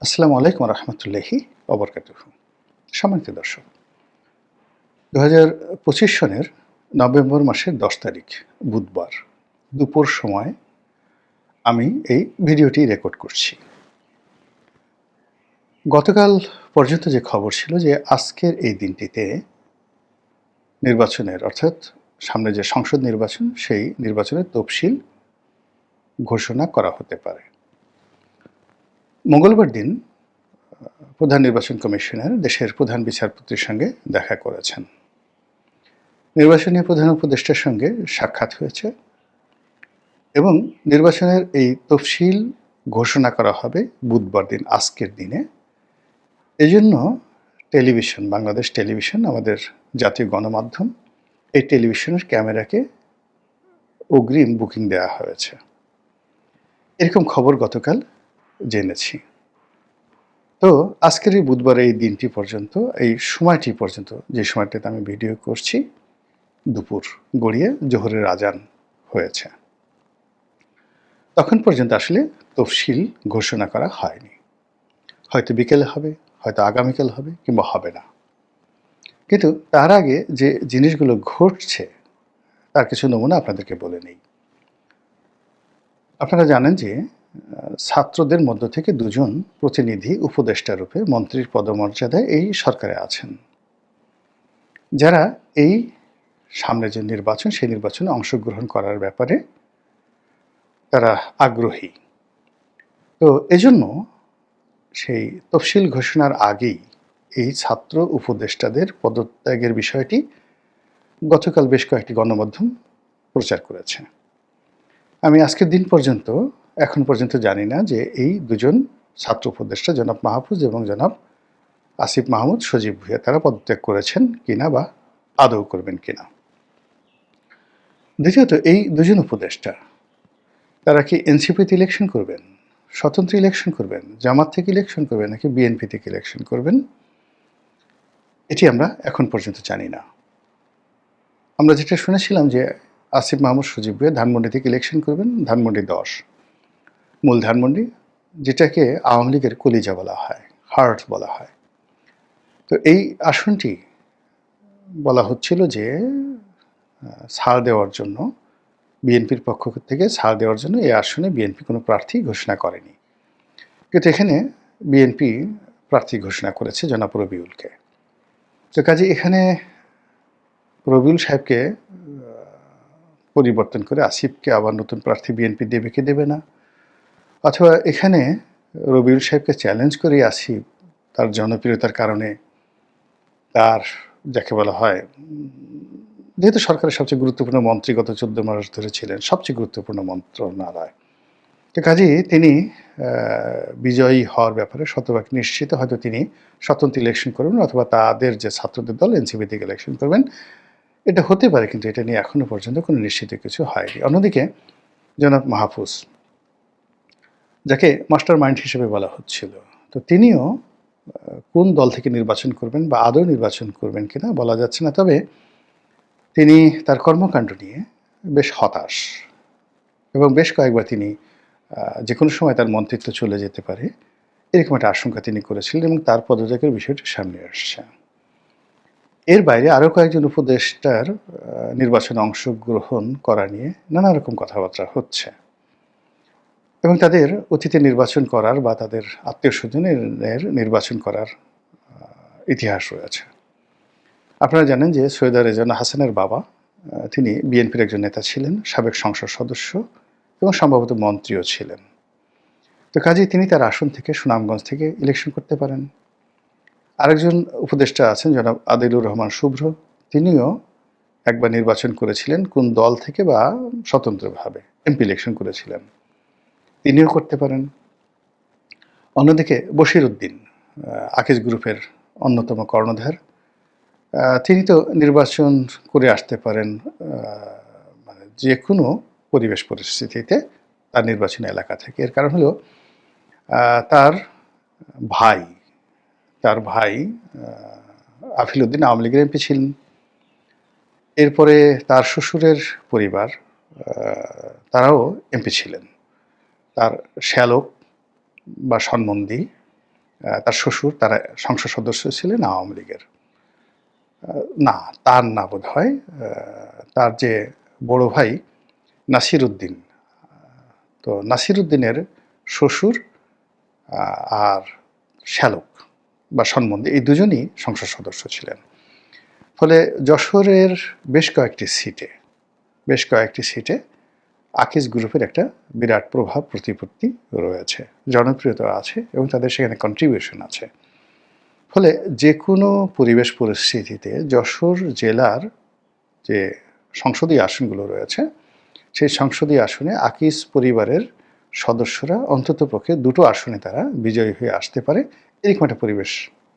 আসসালামু আলাইকুম রহমতুল্লাহি ওবরকাতুহ। সম্মানিত দর্শক, 2025 সনের নভেম্বর মাসের 10 তারিখ বুধবার দুপুর সময় আমি এই ভিডিওটি রেকর্ড করছি। গতকাল পর্যন্ত যে খবর ছিল যে আজকের এই দিনটিতে নির্বাচনের অর্থাৎ সামনে যে সংসদ নির্বাচন সেই নির্বাচনের তফসিল ঘোষণা করা হতে পারে। মঙ্গলবার দিন প্রধান নির্বাচন কমিশনার দেশের প্রধান বিচারপতির সঙ্গে দেখা করেছেন। নির্বাচনী প্রধান উপদেষ্টার সঙ্গে সাক্ষাৎ হয়েছে এবং নির্বাচনের এই তফসিল ঘোষণা করা হবে বুধবার দিন, আজকের দিনে। এজন্য টেলিভিশন, বাংলাদেশ টেলিভিশন, আমাদের জাতীয় গণমাধ্যম, এই টেলিভিশনের ক্যামেরাকে অগ্রিম বুকিং দেওয়া হয়েছে। এরকম খবর গতকাল জেনেছি। তো আজকের এই বুধবার এই দিনটি পর্যন্ত, এই সময়টি পর্যন্ত, যে সময়টাতে আমি ভিডিও করছি, দুপুর গড়িয়ে জোহরের আজান হয়েছে, তখন পর্যন্ত আসলে তফসিল ঘোষণা করা হয়নি। হয়তো বিকেলে হবে, হয়তো আগামীকাল হবে, কিংবা হবে না। কিন্তু তার আগে যে জিনিসগুলো ঘটছে তার কিছু নমুনা আপনাদেরকে বলে নেই। আপনারা জানেন যে ছাত্রদের মধ্য থেকে দুজন প্রতিনিধি উপদেষ্টা রূপে মন্ত্রীর পদমর্যাদায় এই সরকারে আছেন, যারা এই সামনে যে নির্বাচন সেই নির্বাচনে অংশগ্রহণ করার ব্যাপারে তারা আগ্রহী। তো এজন্য সেই তফসিল ঘোষণার আগেই এই ছাত্র উপদেষ্টাদের পদত্যাগের বিষয়টি গতকাল বেশ কয়েকটি গণমাধ্যম প্রচার করেছে। আমি আজকের দিন পর্যন্ত, এখন পর্যন্ত জানি না যে এই দুজন ছাত্র উপদেষ্টা, জনাব মাহফুজ এবং জনাব আসিফ মাহমুদ সজীব ভুঁইয়া, তারা পদত্যাগ করেছেন কিনা বা আদৌ করবেন কিনা। দ্বিতীয়ত, এই দুজন উপদেষ্টা তারা কি এনসিপিতে ইলেকশন করবেন, স্বতন্ত্র ইলেকশন করবেন, জামাত থেকে ইলেকশন করবেন, নাকি বিএনপি থেকে ইলেকশন করবেন, এটি আমরা এখন পর্যন্ত জানি না। আমরা যেটা শুনেছিলাম যে আসিফ মাহমুদ সজীব ভুঁইয়া ধানমন্ডি থেকে ইলেকশন করবেন, ধানমন্ডি 10, মূল ধানমন্ডি, যেটাকে আওয়ামী লীগের কলিজা বলা হয়, হার্ট বলা হয়। তো এই আসনটি বলা হচ্ছিল যে ছাড় দেওয়ার জন্য, বিএনপির পক্ষ থেকে ছাড় দেওয়ার জন্য এই আসনে বিএনপি কোনো প্রার্থী ঘোষণা করেনি। কিন্তু এখানে বিএনপি প্রার্থী ঘোষণা করেছে জনাব রবিউলকে। তো কাজে এখানে রবিউল সাহেবকে পরিবর্তন করে আসিফকে আবার নতুন প্রার্থী বিএনপি দেবে কি দেবে না, অথবা এখানে রবিউল সাহেবকে চ্যালেঞ্জ করে আসিফ তার জনপ্রিয়তার কারণে, তার যাকে বলা হয়, যেহেতু সরকারের সবচেয়ে গুরুত্বপূর্ণ মন্ত্রী গত 14 মাস ধরে ছিলেন, সবচেয়ে গুরুত্বপূর্ণ মন্ত্রণালয়, তো কাজেই তিনি বিজয়ী হওয়ার ব্যাপারে শতভাগ নিশ্চিত। হয়তো তিনি স্বতন্ত্র ইলেকশন করবেন, অথবা তাদের যে ছাত্রদের দল এনসিপি থেকে ইলেকশন করবেন, এটা হতে পারে, কিন্তু এটা নিয়ে এখনো পর্যন্ত কোনো নিশ্চিত কিছু হয়নি। অন্যদিকে জনাব মাহফুজ, যাকে মাস্টার মাইন্ড হিসেবে বলা হচ্ছিল, তো তিনিও কোন দল থেকে নির্বাচন করবেন বা আদৌ নির্বাচন করবেন কিনা বলা যাচ্ছে না। তবে তিনি তার কর্মকাণ্ড নিয়ে বেশ হতাশ, এবং বেশ কয়েকবার তিনি যে কোনো সময় তার মন্ত্রিত্ব চলে যেতে পারে, এরকম একটা আশঙ্কা তিনি করেছিলেন, এবং তার পদত্যাগের বিষয়টি সামনে আসছে। এর বাইরে আরও কয়েকজন উপদেষ্টার নির্বাচনে অংশগ্রহণ করা নিয়ে নানা রকম কথাবার্তা হচ্ছে, এবং তাদের অতীতে নির্বাচন করার বা তাদের আত্মীয় স্বজনের নির্বাচন করার ইতিহাস রয়েছে। আপনারা জানেন যে সৈয়দা রেজওয়ানা হাসানের বাবা, তিনি বিএনপির একজন নেতা ছিলেন, সাবেক সংসদ সদস্য এবং সম্ভবত মন্ত্রীও ছিলেন। তো কাজেই তিনি তার আসন থেকে, সুনামগঞ্জ থেকে ইলেকশন করতে পারেন। আরেকজন উপদেষ্টা আছেন জনাব আদিলুর রহমান শুভ্র, তিনিও একবার নির্বাচন করেছিলেন কোন দল থেকে বা স্বতন্ত্রভাবে এমপি ইলেকশন করেছিলেন, তিনিও করতে পারেন। অন্যদিকে বশির উদ্দিন, আকিজ গ্রুপের অন্যতম কর্ণধার, তিনি তো নির্বাচন করে আসতে পারেন, মানে যে কোনো পরিবেশ পরিস্থিতিতে তার নির্বাচনী এলাকা থেকে। এর কারণ হলো তার ভাই আফিল উদ্দিন আওয়ামী লীগের এমপি ছিলেন। এরপরে তার শ্বশুরের পরিবার, তারাও এমপি ছিলেন। তার শ্যালক বা সন্মন্দি তার শ্বশুর তারা সংসদ সদস্য ছিলেন আওয়ামী লীগের। না, তার না বোধহয়। তার যে বড় ভাই নাসির উদ্দিন, তো নাসির উদ্দিনের শ্বশুর আর শ্যালক বা সন্বন্ধী এই দুজনই সংসদ সদস্য ছিলেন। ফলে যশোরের বেশ কয়েকটি সিটে আকিজ গ্রুপের একটা বিরাট প্রভাব প্রতিপত্তি রয়েছে, জনপ্রিয়তা আছে এবং তাদের সেখানে কন্ট্রিবিউশন আছে। ফলে যে কোনো পরিবেশ পরিস্থিতিতে যশোর জেলার যে সংসদীয় আসনগুলো রয়েছে সেই সংসদীয় আসনে আকিজ পরিবারের সদস্যরা অন্ততপক্ষে দুটো আসনে তারা বিজয়ী হয়ে আসতে পারে, এরকম একটা পরিবেশ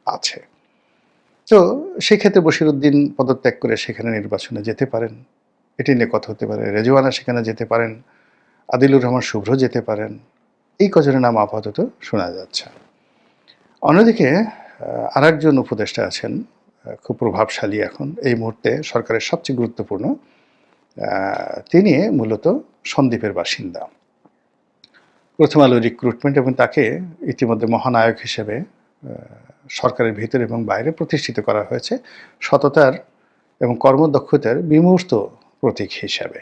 আছে। তো সেক্ষেত্রে বশিরউদ্দিন পদত্যাগ করে সেখানে নির্বাচনে যেতে পারেন, এটি নিয়ে কথা হতে পারে। রেজওয়ানা সেখানে যেতে পারেন, আদিলুর রহমান শুভ্র যেতে পারেন, এই কজনের নাম আপাতত শোনা যাচ্ছে। অন্যদিকে আরেকজন উপদেষ্টা আছেন খুব প্রভাবশালী এখন এই মুহূর্তে সরকারের সবচেয়ে গুরুত্বপূর্ণ, তিনি মূলত সন্দ্বীপের বাসিন্দা। প্রথম আলো রিক্রুটমেন্ট এবং তাকে ইতিমধ্যে মহানায়ক হিসেবে সরকারের ভিতরে এবং বাইরে প্রতিষ্ঠিত করা হয়েছে সততার এবং কর্মদক্ষতার বিমূর্ত প্রতীক হিসাবে।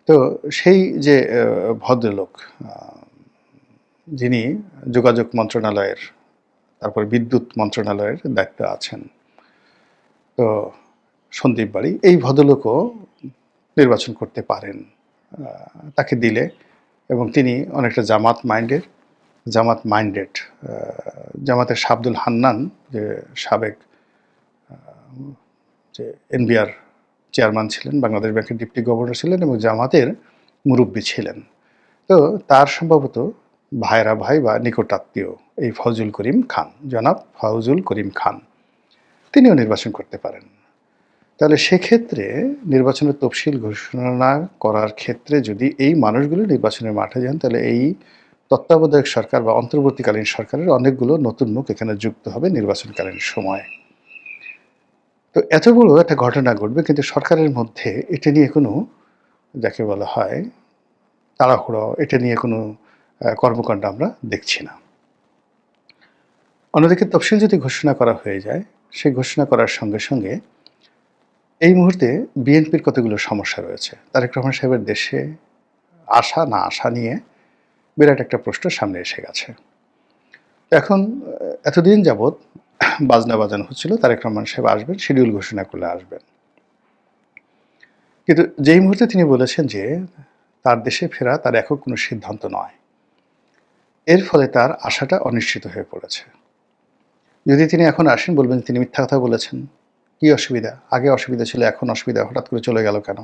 তো সেই যে ভদ্রলোক যিনি যোগাযোগ মন্ত্রণালয়ের তারপর বিদ্যুৎ মন্ত্রণালয়ের দায়িত্বে আছেন, তো সন্দীপ বাড়ি, এই ভদ্রলোকও নির্বাচন করতে পারেন তাকে দিলে, এবং তিনি অনেকটা জামাত মাইন্ডেড। জামাতের শাবদুল হান্নান যে সাবেক যে এনবিআর চেয়ারম্যান ছিলেন, বাংলাদেশ ব্যাংকের ডিপ্টি গভর্নর ছিলেন এবং জামাতের মুরব্বী ছিলেন। তো তার সম্ভবত ভাইরা ভাই বা নিকটাত্মীয় এই জনাব ফজল করিম খান, তিনিও নির্বাচন করতে পারেন। তাহলে সেক্ষেত্রে নির্বাচনের তফসিল ঘোষণা করার ক্ষেত্রে যদি এই মানুষগুলো নির্বাচনের মাঠে যান, তাহলে এই তত্ত্বাবধায়ক সরকার বা অন্তর্বর্তীকালীন সরকারের অনেকগুলো নতুন মুখ এখানে যুক্ত হবে নির্বাচনকালীন সময়ে। তো এত বড় একটা ঘটনা ঘটবে, কিন্তু সরকারের মধ্যে এটা নিয়ে কোনো, যাকে বলা হয় তাড়াহুড়ো, এটা নিয়ে কোনো কর্মকাণ্ড আমরা দেখছি না। অন্যদিকে তফসিল যদি ঘোষণা করা হয়ে যায়, সেই ঘোষণা করার সঙ্গে সঙ্গে এই মুহূর্তে বিএনপির কতগুলো সমস্যা রয়েছে। তারেক রহমান সাহেবের দেশে আসা না আসা নিয়ে বিরাট একটা প্রশ্ন সামনে এসে গেছে। এখন এতদিন যাবৎ বাজানো হচ্ছিল তারেক রহমান সাহেব আসবেন, শিডিউল ঘোষণা করলে আসবেন। কিন্তু যেই মুহূর্তে তিনি বলেছেন যে তার দেশে ফেরা তার একক কোনো সিদ্ধান্ত নয়, এর ফলে তার আশাটা অনিশ্চিত হয়ে পড়েছে। যদি তিনি এখন আসেন, বলবেন তিনি মিথ্যা কথা বলেছেন। কি অসুবিধা? আগে অসুবিধা ছিল, এখন অসুবিধা, হঠাৎ করে চলে গেল কেন?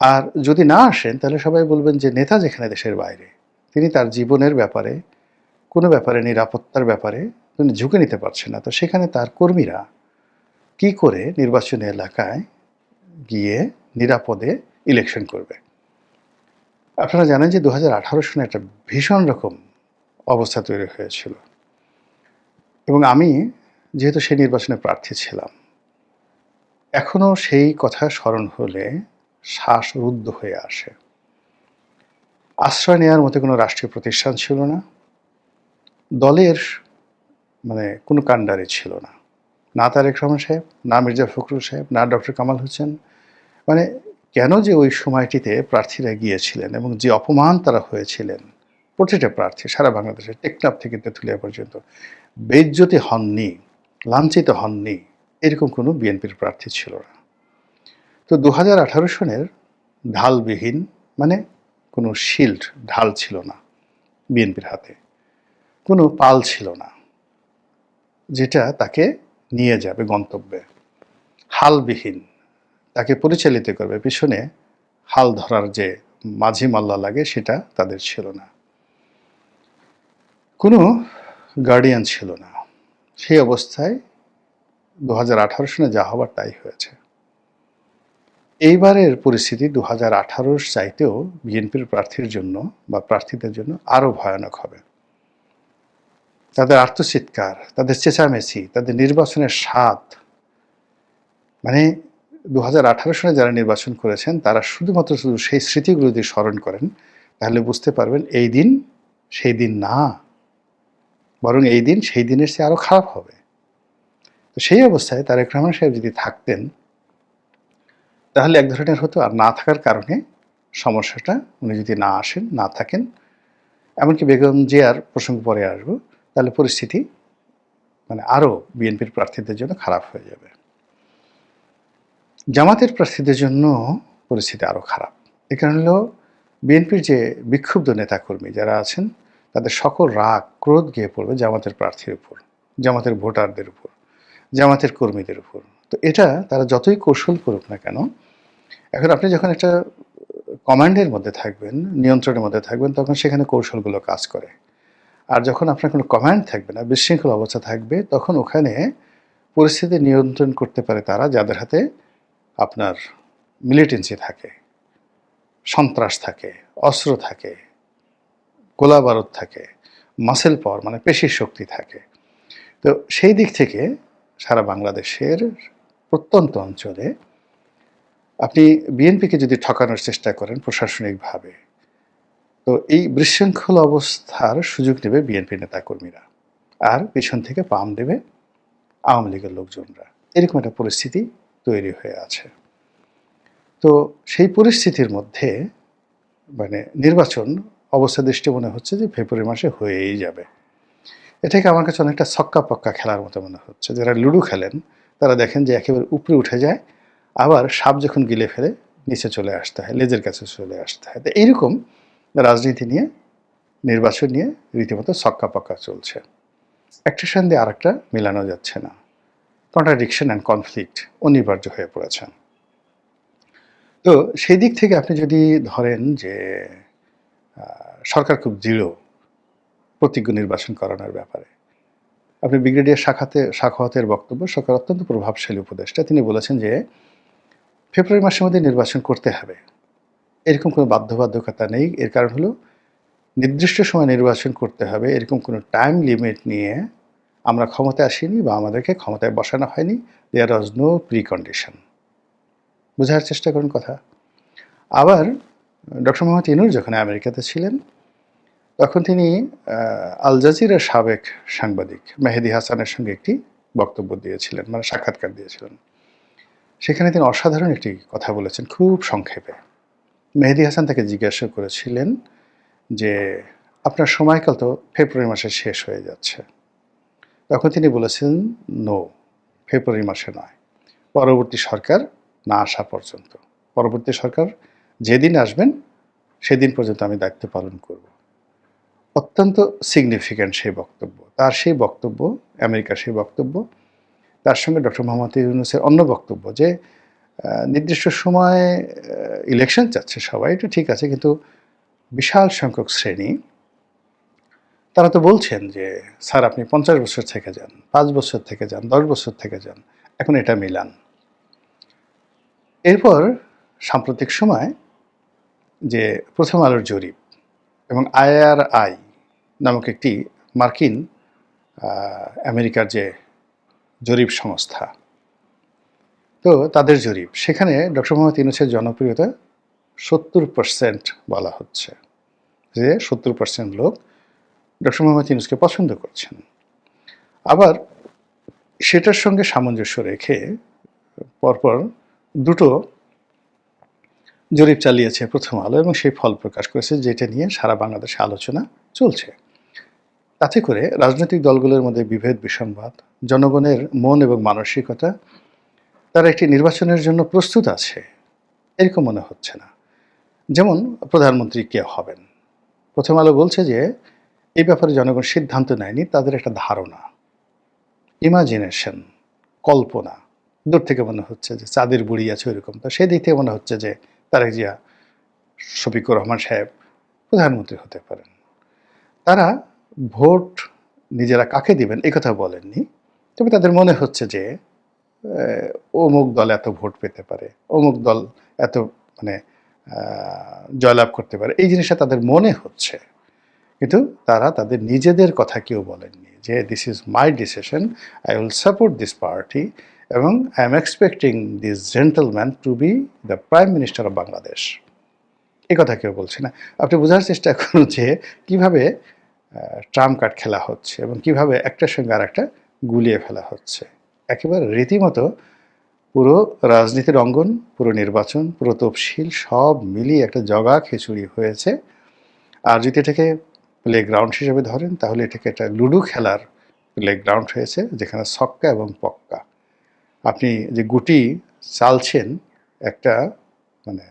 আর যদি না আসেন, তাহলে সবাই বলবেন যে নেতা যেখানে দেশের বাইরে, তিনি তার জীবনের ব্যাপারে, কোনো ব্যাপারে, নিরাপত্তার ব্যাপারে তিনি ঝুঁকে নিতে পারছেন না। তো সেখানে তার কর্মীরা কি করে নির্বাচনী এলাকায় গিয়ে নিরাপদে ইলেকশন করবে? আপনারা জানেন যে 2018 সনে একটা ভীষণ রকম অবস্থা তৈরি হয়েছিল, এবং আমি যেহেতু সেই নির্বাচনে প্রার্থী ছিলাম, এখনও সেই কথা স্মরণ হলে শ্বাসরুদ্ধ হয়ে আসে। আশ্রয় নেওয়ার মতো কোনো রাষ্ট্রীয় প্রতিষ্ঠান ছিল না, দলের কোনো কাণ্ডারি ছিল না, না তারেক রহমান সাহেব, না মির্জা ফখরুল সাহেব, না ডক্টর কামাল হোসেন। কেন যে ওই সময়টিতে প্রার্থীরা গিয়েছিলেন এবং যে অপমান তারা হয়েছিলেন, প্রতিটা প্রার্থী সারা বাংলাদেশে, টেকনাফ থেকে তেঁতুলিয়া পর্যন্ত, বেইজ্জতি হননি, লাঞ্ছিত হননি, এরকম কোনো বিএনপির প্রার্থী ছিল না। তো 2018 সনের ঢালবিহীন, কোনো শিল্ড, ঢাল ছিল না বিএনপির হাতে, কোনো পাল ছিল না যেটা তাকে নিয়ে যাবে গন্তব্যে, হালবিহীন, তাকে পরিচালিত করবে, পিছনে হাল ধরার যে মাঝি মাল্লা লাগে সেটা তাদের ছিল না, কোনো গার্ডিয়ান ছিল না। সেই অবস্থায় 2018 সনে যা হবার তাই হয়েছে। এইবারের পরিস্থিতি 2018 চাইতেও বিএনপির প্রার্থীর জন্য বা প্রার্থীদের জন্য আরও ভয়ানক হবে। তাদের আর্তচিৎকার, তাদের চেঁচামেচি, তাদের নির্বাচনের স্বাদ, 2018 সনে যারা নির্বাচন করেছেন তারা শুধুমাত্র সেই স্মৃতিগুলো যদি স্মরণ করেন, তাহলে বুঝতে পারবেন এই দিন সেই দিন না, বরং এই দিন সেই দিনের চেয়ে আরও খারাপ হবে। তো সেই অবস্থায় তারেক রহমান সাহেব যদি থাকতেন, তাহলে এক ধরনের হতো। আর না থাকার কারণে সমস্যাটা, উনি যদি না আসেন, না থাকেন, এমনকি বেগম জিয়ার প্রসঙ্গ পরে আসবো, তাহলে পরিস্থিতি মানে আরও বিএনপির প্রার্থীদের জন্য খারাপ হয়ে যাবে। জামাতের প্রার্থীদের জন্য পরিস্থিতি আরও খারাপ। এ কারণ হলো বিএনপির যে বিক্ষুব্ধ নেতাকর্মী যারা আছেন, তাদের সকল রাগ ক্রোধ গিয়ে পড়বে জামাতের প্রার্থীর উপর, জামাতের ভোটারদের উপর, জামাতের কর্মীদের উপর। তো এটা তারা যতই কৌশল করুক না কেন, এখন আপনি যখন একটা কমান্ডের মধ্যে থাকবেন, নিয়ন্ত্রণের মধ্যে থাকবেন, তখন সেখানে কৌশলগুলো কাজ করে। আর যখন আপনার কোনো কমান্ড থাকবে না, বিশৃঙ্খল অবস্থা থাকবে, তখন ওখানে পরিস্থিতি নিয়ন্ত্রণ করতে পারে তারা যাদের হাতে আপনার মিলিটেন্সি থাকে, সন্ত্রাস থাকে, অস্ত্র থাকে, গোলা বারুদ থাকে, মাসেল পাওয়ার মানে পেশির শক্তি থাকে। তো সেই দিক থেকে সারা বাংলাদেশের প্রত্যন্ত অঞ্চলে আপনি বিএনপিকে যদি ঠকানোর চেষ্টা করেন প্রশাসনিকভাবে, তো এই বিশৃঙ্খল অবস্থার সুযোগ নেবে বিএনপি নেতাকর্মীরা, আর পিছন থেকে পাম দেবে আওয়ামী লীগের লোকজনরা। এরকম একটা পরিস্থিতি তৈরি হয়ে আছে। তো সেই পরিস্থিতির মধ্যে মানে নির্বাচন অবস্থা দৃষ্টি মনে হচ্ছে যে ফেব্রুয়ারি মাসে হয়েই যাবে। এটাকে আমার কাছে অনেকটা ছক্কা পক্কা খেলার মতো মনে হচ্ছে। যারা লুডো খেলেন তারা দেখেন যে একেবারে উপরে উঠে যায়, আবার সাপ যখন গিলে ফেলে নিচে চলে আসতে হয়, লেজের কাছে চলে আসতে হয়। তো এইরকম রাজনীতি নিয়ে, নির্বাচন নিয়ে রীতিমতো ছক্কা পক্কা চলছে। একটার সঙ্গে আর একটা মেলানো যাচ্ছে না। কন্ট্রাডিকশন অ্যান্ড কনফ্লিক্ট অনিবার্য হয়ে পড়েছে। তো সেই দিক থেকে আপনি যদি ধরেন যে সরকার খুব দৃঢ় প্রতিজ্ঞ নির্বাচন করানোর ব্যাপারে, আপনি ব্রিগেডিয়ার সাখাওয়াতের বক্তব্য, সরকার অত্যন্ত প্রভাবশালী উপদেষ্টা, তিনি বলেছেন যে ফেব্রুয়ারি মাসের মধ্যে নির্বাচন করতে হবে, এরকম কোনো বাধ্যবাধকতা নেই। এর কারণ হলো নির্দিষ্ট সময় নির্বাচন করতে হবে, এরকম কোনো টাইম লিমিট নিয়ে আমরা ক্ষমতায় আসিনি বা আমাদেরকে ক্ষমতায় বসানো হয়নি। দেয়ার ওয়াজ নো প্রি কন্ডিশন। বোঝার চেষ্টা করুন কথা। আবার ডক্টর মোহাম্মদ ইউনূস যখন আমেরিকাতে ছিলেন, তখন তিনি আল জাজিরার সাবেক সাংবাদিক মেহেদী হাসানের সঙ্গে একটি বক্তব্য দিয়েছিলেন, মানে সাক্ষাৎকার দিয়েছিলেন। সেখানে তিনি অসাধারণ একটি কথা বলেছেন, খুব সংক্ষেপে। মেহেদী হাসান তাকে জিজ্ঞাসা করেছিলেন যে আপনার সময়কাল তো ফেব্রুয়ারি মাসে শেষ হয়ে যাচ্ছে। তখন তিনি বলেছেন, নো, ফেব্রুয়ারি মাসে নয়, পরবর্তী সরকার না আসা পর্যন্ত, পরবর্তী সরকার যেদিন আসবেন সেদিন পর্যন্ত আমি দায়িত্ব পালন করব। অত্যন্ত সিগনিফিক্যান্ট সেই বক্তব্য। তার সেই বক্তব্য, আমেরিকার সেই বক্তব্য, তার সঙ্গে ডক্টর মোহাম্মদ ইউনূসের অন্য বক্তব্য যে নির্দিষ্ট সময়ে ইলেকশন চাচ্ছে সবাই, এটা ঠিক আছে, কিন্তু বিশাল সংখ্যক শ্রেণী তারা তো বলছেন যে স্যার আপনি 50 বছর থেকে যান, 5 বছর থেকে যান, 10 বছর থেকে যান, এখন এটা মিলান। এরপর সাম্প্রতিক সময় যে প্রথম আলোর জরিপ এবং IRI নামক একটি মার্কিন আমেরিকার যে জরিপ সংস্থা, তো তাদের জরিপ, সেখানে ডক্টর মোহাম্মদ ইউনূসের জনপ্রিয়তা 70% বলা হচ্ছে, যে 70% লোক ডক্টর মোহাম্মদ ইউনূসকে পছন্দ করছেন। আবার সেটার সঙ্গে সামঞ্জস্য রেখে পরপর দুটো জরিপ চালিয়েছে প্রথম আলো এবং সেই ফল প্রকাশ করেছে, যেটা নিয়ে সারা বাংলাদেশে আলোচনা চলছে। তাতে করে রাজনৈতিক দলগুলোর মধ্যে বিভেদ, বিসংবাদ, জনগণের মন এবং মানসিকতা, তারা একটি নির্বাচনের জন্য প্রস্তুত আছে এরকম মনে হচ্ছে না। যেমন প্রধানমন্ত্রী কে হবেন, প্রথম আলো বলছে যে এই ব্যাপারে জনগণ সিদ্ধান্ত নেয়নি, তাদের একটা ধারণা, ইমাজিনেশন, কল্পনা, দূর থেকে মনে হচ্ছে যে চাঁদের বুড়ি আছে ওইরকম। তো সেই দিক থেকে মনে হচ্ছে যে তারেক জিয়া, শফিকুর রহমান সাহেব প্রধানমন্ত্রী হতে পারেন। তারা ভোট নিজেরা কাকে দিবেন এই কথা বলেননি, তবে তাদের মনে হচ্ছে যে অমুক দল এত ভোট পেতে পারে, অমুক দল এত মানে জয়লাভ করতে পারে, এই জিনিসটা তাদের মনে হচ্ছে। কিন্তু তারা তাদের নিজেদের কথা কেউ বলেননি যে this is my decision, I will support this party এবং I am expecting this gentleman to be the prime minister of Bangladesh. এই কথা কেউ বলছে না। আপনি বোঝার চেষ্টা করুন যে কীভাবে ট্রাম্প কার্ড খেলা হচ্ছে এবং কিভাবে একটার সঙ্গে আরেকটা গুলিয়ে ফেলা হচ্ছে। একেবারে রীতিমতো পুরো রাজনীতির অঙ্গন, পুরো নির্বাচন, পুরো তফসিল সব মিলিয়ে একটা জগা খিচুড়ি হয়েছে। আর যদি এটাকে প্লেগ্রাউন্ড হিসেবে ধরেন তাহলে এটাকে একটা লুডো খেলার প্লেগ্রাউন্ড হয়েছে, যেখানে ছক্কা এবং পক্কা। আপনি যে গুটি চালছেন একটা মানে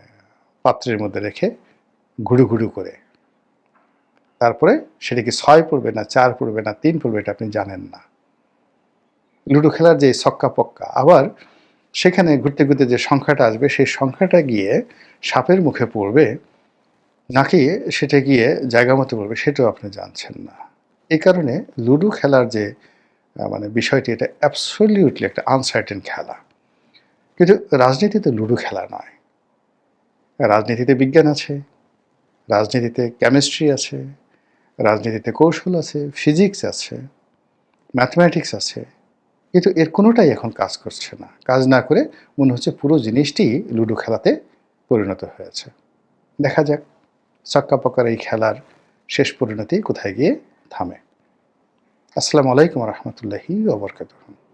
পাত্রের মধ্যে রেখে ঘুরু ঘুরু করে, তারপরে সেটা কি ৬ পড়বে না ৪ পড়বে না ৩ পড়বে এটা আপনি জানেন না। লুডো খেলার যে ছক্কা পক্কা, আবার সেখানে ঘুরতে ঘুরতে যে সংখ্যাটা আসবে সেই সংখ্যাটা গিয়ে সাপের মুখে পড়বে নাকি সেটা গিয়ে জায়গা মতো পড়বে সেটাও আপনি জানছেন না। এই কারণে লুডো খেলার যে মানে বিষয়টি, এটা অ্যাবসলিউটলি একটা আনসার্টেন খেলা। কিন্তু রাজনীতিতে লুডো খেলা নয়। রাজনীতিতে বিজ্ঞান আছে, রাজনীতিতে কেমিস্ট্রি আছে, রাজনীতিতে কৌশল আছে, ফিজিক্স আছে, ম্যাথমেটিক্স আছে। কিন্তু এর কোনোটাই এখন কাজ করছে না। কাজ না করে মনে হচ্ছে পুরো জিনিসটি লুডো খেলাতে পরিণত হয়েছে। দেখা যাক ছক্কা পক্কার এই খেলার শেষ পরিণতি কোথায় গিয়ে থামে। আসসালামু আলাইকুম রহমতুল্লাহি ওয়া বারাকাতুহু।